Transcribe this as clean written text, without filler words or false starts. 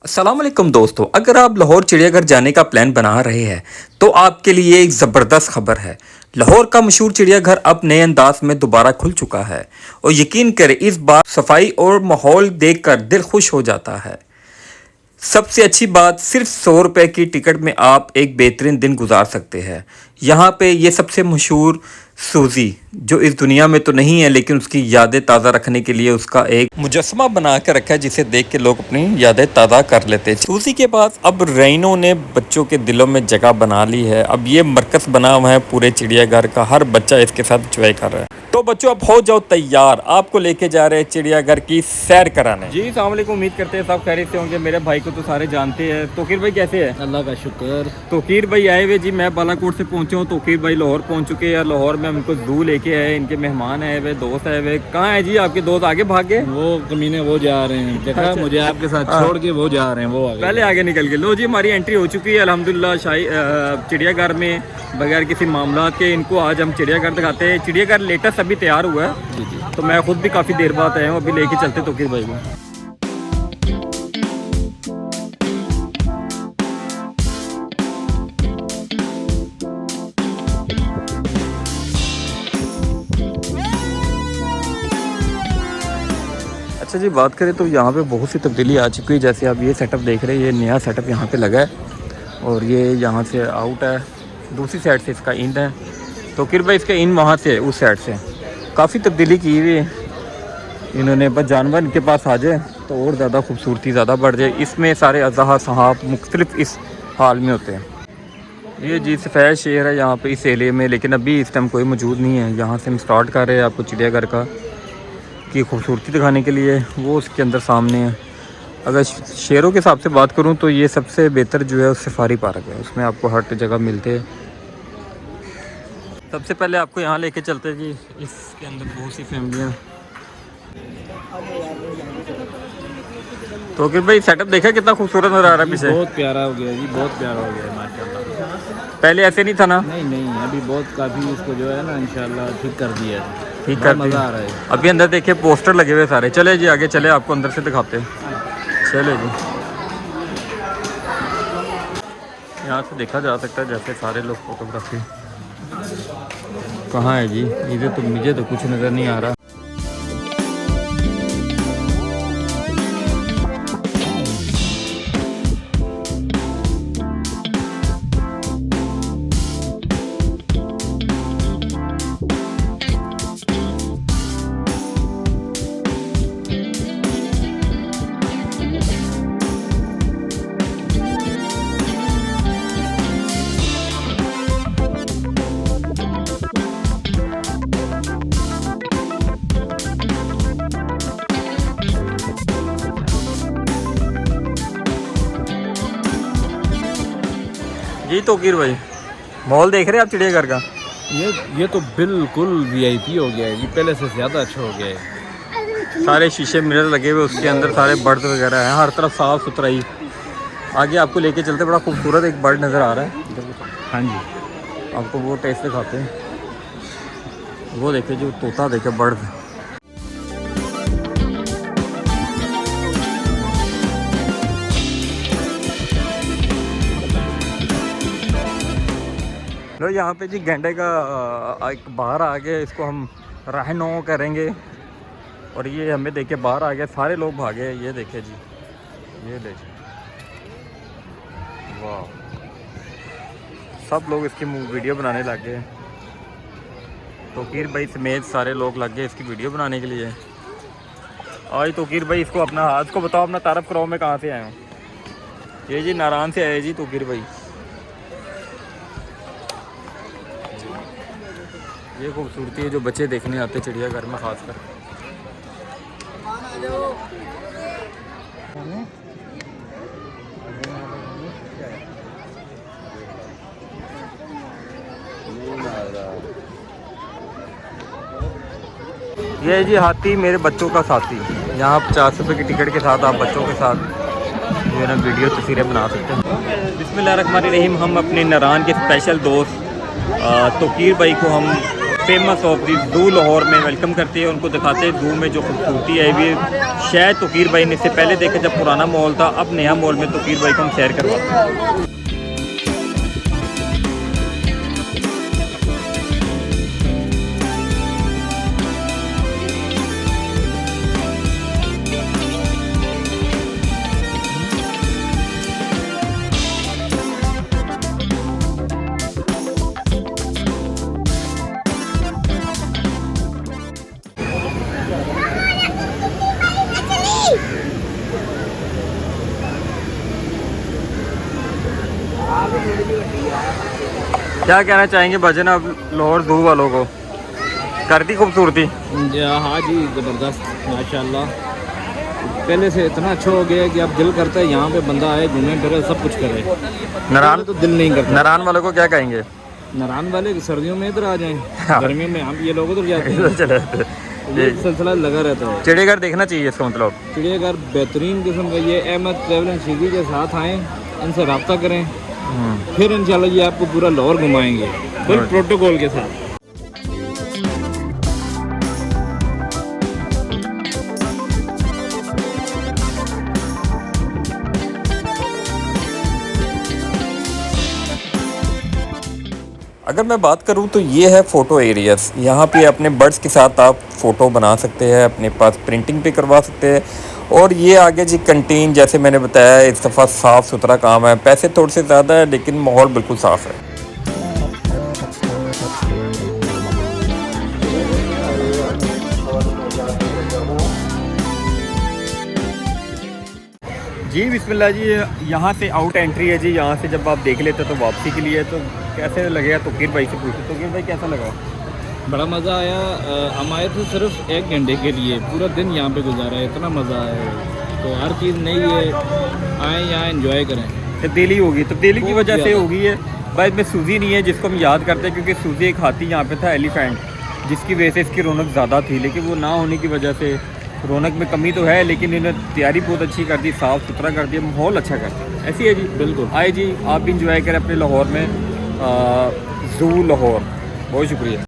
अस्सलाम वालेकुम दोस्तों, अगर आप लाहौर चिड़ियाघर जाने का प्लान बना रहे हैं तो आपके लिए एक ज़बरदस्त खबर है। लाहौर का मशहूर चिड़ियाघर अब नए अंदाज में दोबारा खुल चुका है और यकीन करें इस बार सफाई और माहौल देखकर दिल खुश हो जाता है। सबसे अच्छी बात, सिर्फ 100 रुपये की टिकट में आप एक बेहतरीन दिन गुजार सकते हैं। यहाँ पे ये सबसे मशहूर सूजी, जो इस दुनिया में तो नहीं है लेकिन उसकी यादें ताज़ा रखने के लिए उसका एक मुजस्समा बना के रखा है, जिसे देख के लोग अपनी यादें ताज़ा कर लेते हैं। सूजी के बाद अब रेइनो ने बच्चों के दिलों में जगह बना ली है। अब ये मरकज़ बना हुआ है पूरे चिड़ियाघर का, हर बच्चा इसके साथ एंजॉय कर रहा है। तो बच्चों अब हो जाओ तैयार, आपको लेके जा रहे हैं चिड़ियाघर की सैर कराने। जी अस्सलाम वालेकुम, उम्मीद करते हैं सब खैरियत से होंगे। मेरे भाई को तो सारे जानते हैं। तोकीर भाई कैसे है? अल्लाह का शुक्र। तोकीर भाई आए हुए जी, मैं बालाकोट से पहुंचा हूँ, तोकीर भाई लाहौर पहुंच चुके हैं। लाहौर में हमको जू लेके आए, इनके मेहमान आए हुए, दोस्त आए हुए। कहाँ है जी आपके दोस्त? आगे भाग गए वो कमीने वो जा रहे हैं, देखा अच्छा। मुझे आपके साथ छोड़ के वो जा रहे हैं, वो आगे पहले आगे निकल गए। लो जी, हमारी एंट्री हो चुकी है अल्हम्दुलिल्लाह चिड़ियाघर में, बगैर किसी मामला के। इनको आज हम चिड़ियाघर दिखाते हैं। चिड़ियाघर लेटेस्ट अभी तैयार हुआ है जी जी। तो मैं खुद भी काफ़ी देर बाद आया हूँ। अभी लेके चलते तोकीर भाई को। अच्छा जी, बात करें तो यहाँ पे बहुत सी तब्दीली आ चुकी है। जैसे आप ये सेटअप देख रहे हैं, ये नया सेटअप यहाँ पे लगा है और ये यहाँ से आउट है, दूसरी साइड से इसका इन है। तो फिर भाई इसका इन वहाँ से उस साइड से काफ़ी तब्दीली की हुई है इन्होंने। बस जानवर इनके पास आ जाए तो और ज़्यादा खूबसूरती ज़्यादा बढ़ जाए। इसमें सारे अज़हा सहाब मुख्तलिफ इस हाल में होते हैं। ये जी सफ़ेद शेर है यहाँ पे इस एरिए में, लेकिन अभी इस टाइम कोई मौजूद नहीं है। यहाँ से हम स्टार्ट कर रहे हैं आपको चिड़ियाघर का की खूबसूरती दिखाने के लिए। वो उसके अंदर सामने है। अगर शेरों के हिसाब से बात करूं तो ये सबसे बेहतर जो है सफारी पार्क है, उसमें आपको हर जगह मिलते हैं। सबसे पहले आपको यहाँ लेके चलते हैं जी, इसके अंदर बहुत सी फैमिलियाँ। तो फिर भाई सेटअप देखा कितना खूबसूरत नज़र आ रहा है पीछे? बहुत प्यारा हो गया जी, बहुत प्यारा हो गया माशाल्लाह। पहले ऐसे नहीं था ना? नहीं नहीं, अभी बहुत काफ़ी इसको जो है ना इंशाल्लाह ठीक कर दिया है, ठीक कर मज़ा आ रहा है। अभी अंदर देखिए पोस्टर लगे हुए सारे। चले जी आगे चले, आपको अंदर से दिखाते हैं। चले जी, यहाँ से देखा जा सकता है जैसे सारे लोग फोटोग्राफी। कहाँ है जी? इधर तो मुझे तो कुछ नज़र नहीं आ रहा। जी तोकीर भाई, मॉल देख रहे हैं आप चिड़ियाघर का? ये तो बिल्कुल वीआईपी हो गया है जी, पहले से ज़्यादा अच्छा हो गया है। सारे शीशे मिरर लगे हुए, उसके अंदर सारे बर्ड वगैरह हैं, हर तरफ साफ़ सुथराई। आगे आपको लेके चलते, बड़ा खूबसूरत एक बर्ड नज़र आ रहा है। हाँ जी, आपको वो टेस्ट दिखाते हैं। वो देखे जो तोता देखे, बर्ड। लो यहाँ पे जी गेंडे का एक बाहर आ गया, इसको हम राहनो करेंगे। और ये हमें देखे बाहर आ गया, सारे लोग भागे। ये देखे जी, ये देखे, वाह, सब लोग इसकी वीडियो बनाने लग गए। तोकीर भाई समेत सारे लोग लग गए इसकी वीडियो बनाने के लिए। आज तोकीर भाई इसको अपना हाथ को बताओ, अपना तारफ़ कराओ, मैं कहाँ से आया हूँ। ये जी नारायण से आए जी तोकीर भाई। ये खूबसूरती है जो बच्चे देखने आते चिड़ियाघर में खासकर। ये जी हाथी मेरे बच्चों का साथी। यहाँ 50 रुपये की टिकट के साथ आप बच्चों के साथ जो है ना वीडियो तस्वीरें बना सकते हैं। बिस्मिल्लाहिर्रहमानिर्रहीम। हम अपने नारायण के स्पेशल दोस्त तोकीर भाई को हम फेमस ऑफ दी जू लाहौर में वेलकम करते हैं, उनको दिखाते हैं जू में जो खूबसूरती है। भी शायद तोकीर भाई ने इससे पहले देखे जब पुराना मॉल था, अब नया मॉल में तोकीर भाई को हम सैर करवाते हैं। क्या कहना चाहेंगे भजन अब लाहौर जू वालों को, कर दी खूबसूरती? हाँ जी, ज़बरदस्त माशाल्लाह। पहले से इतना अच्छा हो गया है कि अब दिल करता है यहाँ पे बंदा आए, घूमे फिरे, सब कुछ करे। नारायण तो दिल नहीं करता। नारायण वालों को क्या कहेंगे? नारायण वाले सर्दियों में इधर आ जाएं, गर्मियों में हम ये लोग उधर जाते हैं। ये सिलसिला लगा रहता है। चिड़ियाघर देखना चाहिए इसका मतलब। चिड़ियाघर बेहतरीन किस्म का, ये अहमद ट्रैवल एंड सीधी के साथ आएँ, इनसे रब्ता करें, फिर इंशाल्लाह ये आपको पूरा लाहौर घुमाएंगे फुल प्रोटोकॉल के साथ। अगर मैं बात करूं तो ये है फ़ोटो एरियाज़। यहाँ पे अपने बर्ड्स के साथ आप फ़ोटो बना सकते हैं, अपने पास प्रिंटिंग भी करवा सकते हैं। और ये आगे जी कंटीन, जैसे मैंने बताया, इस दफ़ा साफ़ सुथरा काम है। पैसे थोड़े से ज़्यादा है लेकिन माहौल बिल्कुल साफ़ है। जी बिस्मिल्लाह जी, यहाँ से आउट एंट्री है जी। यहाँ से जब आप देख लेते तो वापसी के लिए, तो कैसे लगेगा? तोकीर भाई से पूछते। तोकीर भाई कैसा लगा? बड़ा मज़ा आया। हम आए थे सिर्फ 1 घंटे के लिए, पूरा दिन यहाँ पे गुजारा है, इतना मज़ा आया। तो हर चीज़ नई है, आए यहाँ एंजॉय करें। तब्दीली होगी, तब्दीली की वजह से होगी है भाई। इसमें सूजी नहीं है जिसको हम याद करते हैं, क्योंकि सूजी एक हाथी यहाँ पे था, एलिफेंट, जिसकी वजह से इसकी रौनक ज़्यादा थी। लेकिन वो ना होने की वजह से रौनक में कमी तो है, लेकिन इन्होंने तैयारी बहुत अच्छी कर दी, साफ़ सुथरा कर दिया, माहौल अच्छा कर दिया। ऐसी है जी, बिल्कुल। आए जी, आप भी इंजॉय करें अपने लाहौर में, ज़ू लाहौर। बहुत शुक्रिया।